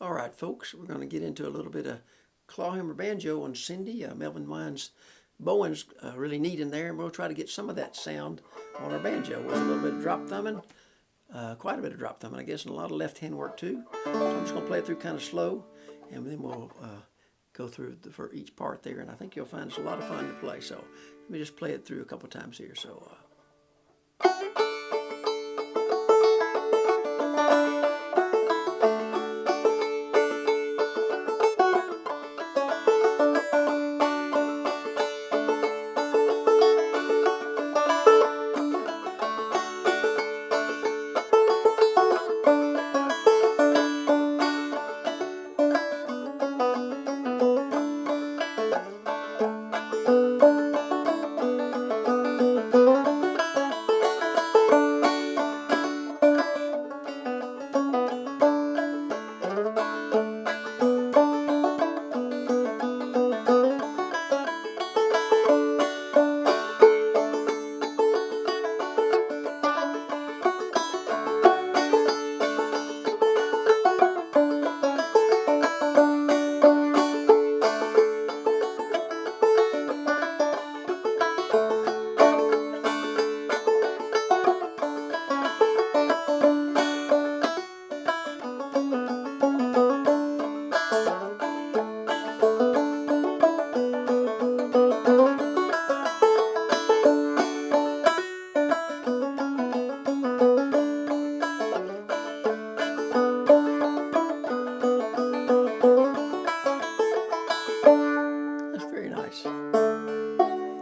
All right, folks, we're going to get into a little bit of Clawhammer Banjo on Cindy. Melvin Wine's bowing's really neat in there, and we'll try to get some of that sound on our banjo with a little bit of drop thumbing, quite a bit of drop thumbing, I guess, and a lot of left-hand work too. So I'm just going to play it through kind of slow, and then we'll go through for each part there, and I think you'll find it's a lot of fun to play. So let me just play it through a couple times here. So.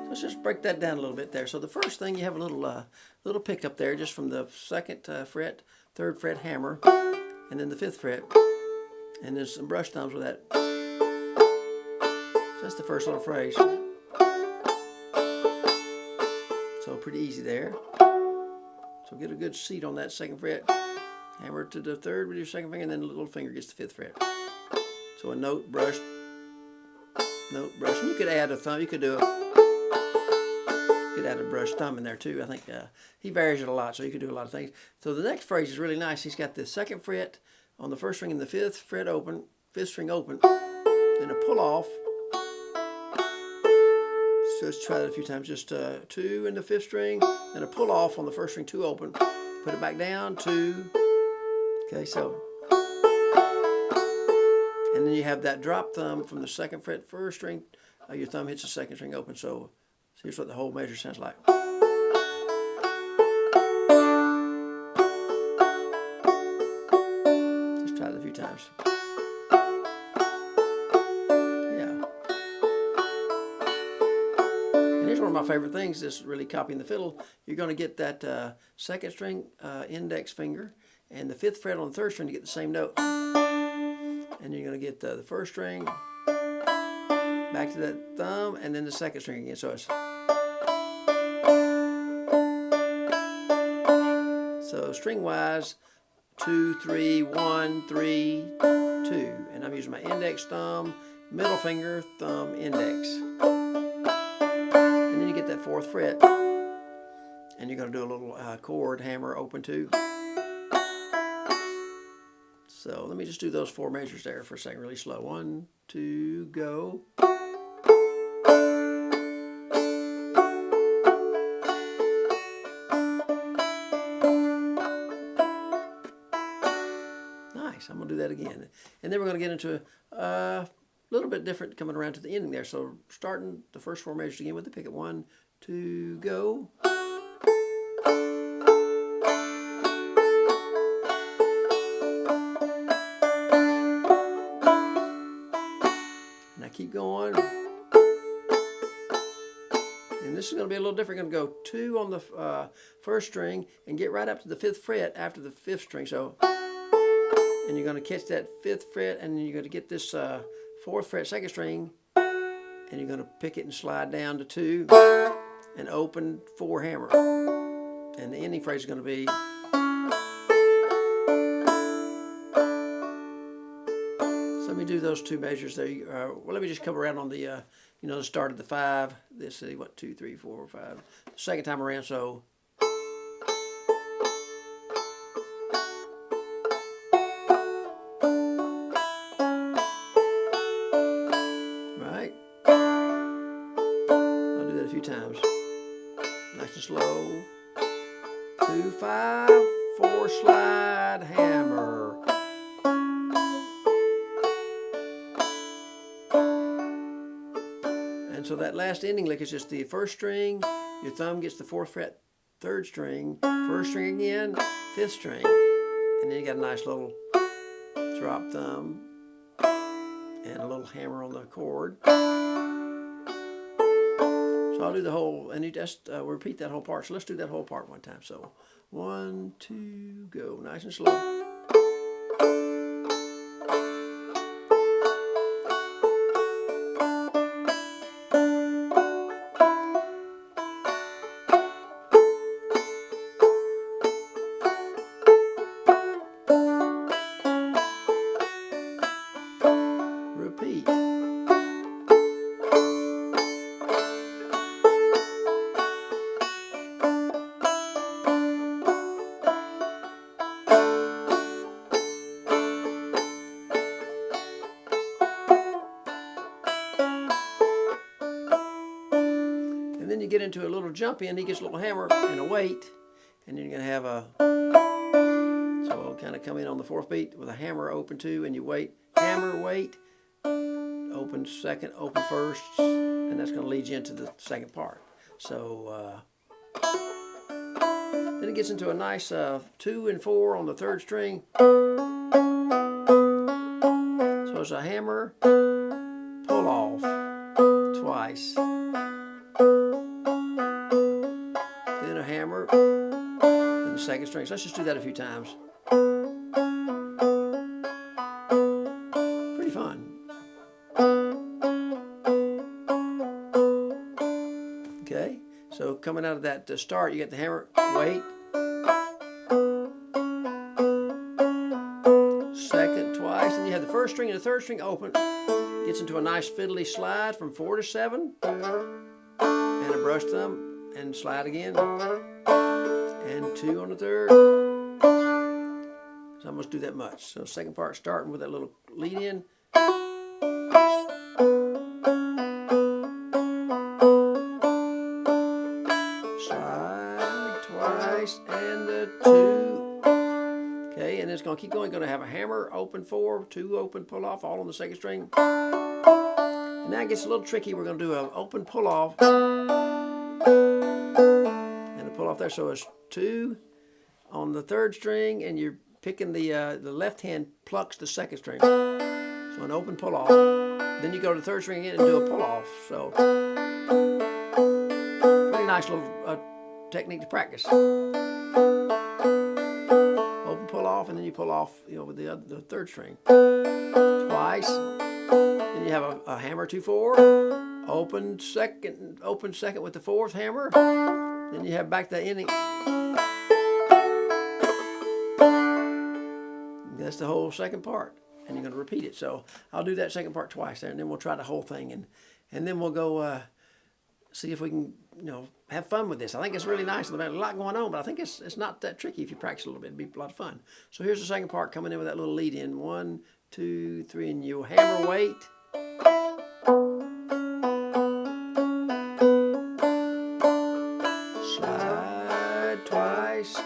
Let's just break that down a little bit there. So the first thing, you have a little pickup there just from the 2nd fret, 3rd fret hammer, and then the 5th fret, and then some brush thumbs with that. So that's the first little phrase. So pretty easy there. So get a good seat on that 2nd fret. Hammer to the 3rd with your 2nd finger, and then the little finger gets the 5th fret. So a note, brush, note, brush. And you could add a thumb. You could add a brush thumb in there too. I think he varies it a lot, so you could do a lot of things. So the next phrase is really nice. He's got the 2nd fret on the 1st string and the 5th fret open, 5th string open, then a pull off. So let's try that a few times. Just 2 in the 5th string, then a pull off on the 1st string, 2 open, put it back down, 2. Okay, so. And then you have that drop thumb from the 2nd fret, 1st string. Your thumb hits the 2nd string open. So here's what the whole measure sounds like. Just try it a few times. Yeah. And here's one of my favorite things, is really copying the fiddle. You're going to get that 2nd string index finger and the 5th fret on the 3rd string to get the same note. And you're going to get the 1st string, back to that thumb, and then the 2nd string again. So it's. So string wise, 2, 3, 1, 3, 2. And I'm using my index thumb, middle finger, thumb, index. And then you get that 4th fret. And you're going to do a little chord hammer open 2. So let me just do those 4 measures there for a second, really slow. 1, 2, go. Nice. I'm going to do that again. And then we're going to get into a little bit different coming around to the ending there. So starting the first 4 measures again with the pickup. 1, 2, go. Keep going. And this is going to be a little different. Going to go 2 on the 1st string and get right up to the 5th fret after the 5th string. So, and you're going to catch that 5th fret, and then you're going to get this 4th fret 2nd string, and you're going to pick it and slide down to 2 and open 4 hammer. And the ending phrase is going to be. Let me do those 2 measures there. Well, let me just come around on the, the start of the 5. Let's see, 1, 2, 3, 4, 5. Second time around, so. slide, hammer. And so that last ending lick is just the first string, your thumb gets the 4th fret, 3rd string, 1st string again, 5th string, and then you got a nice little drop thumb and a little hammer on the chord. So I'll do the whole, and you just repeat that whole part. So let's do that whole part one time. So 1, 2, go, nice and slow. Repeat. And then you get into a little jump in, he gets a little hammer and a weight, and then you're going to have a, so it'll kind of come in on the 4th beat with a hammer, open 2, and you wait, hammer, weight, open 2nd, open 1st, and that's going to lead you into the 2nd part. So then it gets into a nice 2 and 4 on the 3rd string. So it's a hammer, pull off twice, then a hammer, then the 2nd string. So let's just do that a few times. Pretty fun. Okay, so coming out of that start, you get the hammer, weight, 2nd twice, and you have the 1st string and the 3rd string open. Gets into a nice fiddly slide from 4 to 7, and a brush thumb, and slide again, and 2 on the 3rd. So I'm going to do that much. So 2nd part starting with that little lead in. Slide twice and a 2. Okay, and it's going to keep going. Going to have a hammer, open 4, 2 open, pull off, all on the 2nd string. And now it gets a little tricky. We're going to do an open pull off and a pull off there. So it's 2 on the 3rd string, and you're picking the left hand plucks the 2nd string. So an open pull off. Then you go to the 3rd string again and do a pull off. So pretty nice little technique to practice. Open pull off, and then you pull off, with the 3rd string twice. Then you have a hammer 2 4, open second with the 4th hammer. Then you have back the ending. That's the whole 2nd part, and you're going to repeat it. So I'll do that 2nd part twice there, and then we'll try the whole thing, and then we'll go see if we can have fun with this. I think it's really nice. There's a lot going on, but I think it's not that tricky if you practice a little bit. It'd be a lot of fun. So here's the 2nd part coming in with that little lead in. 1, 2, 3, and you hammer, weight. Slide twice.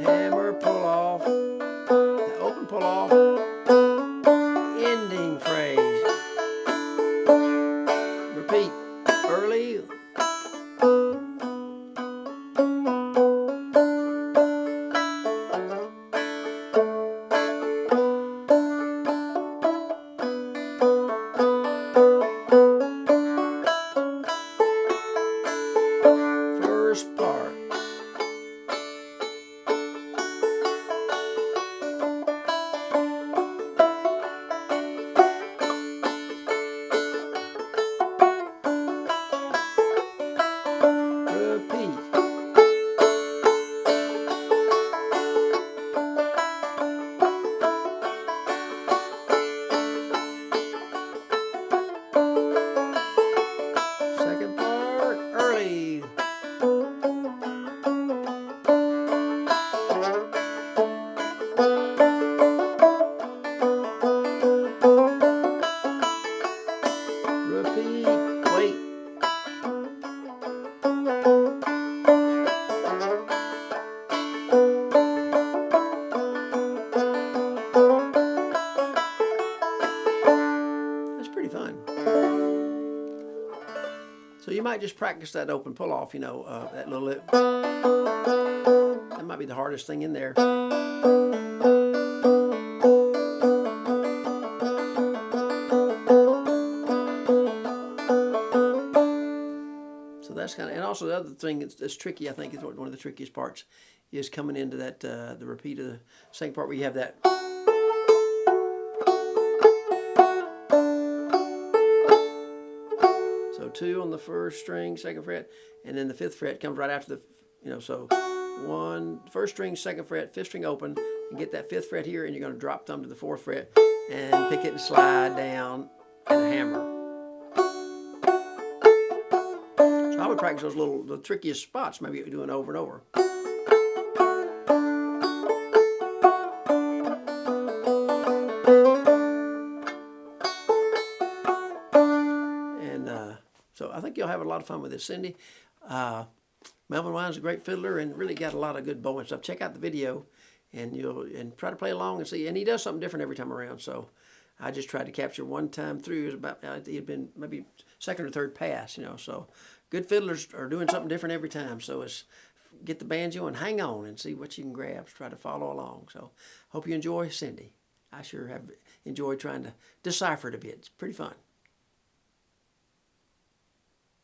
Hammer, pull off. The open pull off. Ending phrase. Repeat. Early. might just practice that open pull off, you know, that little lip. That might be the hardest thing in there. So that's kind of, and also the other thing that's tricky, I think, is one of the trickiest parts, is coming into that, the repeat of the second part where you have that. So 2 on the 1st string, 2nd fret, and then the 5th fret comes right after the, you know, so 1, 1st string, 2nd fret, 5th string open, and get that 5th fret here, and you're going to drop thumb to the 4th fret, and pick it and slide down, and a hammer. So I would practice those the trickiest spots, maybe doing over and over. So I think you'll have a lot of fun with this, Cindy. Melvin Wine's a great fiddler and really got a lot of good bowing stuff. Check out the video, and try to play along and see. And he does something different every time around. So I just tried to capture one time through. It was about it had been maybe 2nd or 3rd pass, you know. So good fiddlers are doing something different every time. So it's get the banjo and hang on and see what you can grab. Try to follow along. So hope you enjoy, Cindy. I sure have enjoyed trying to decipher it a bit. It's pretty fun.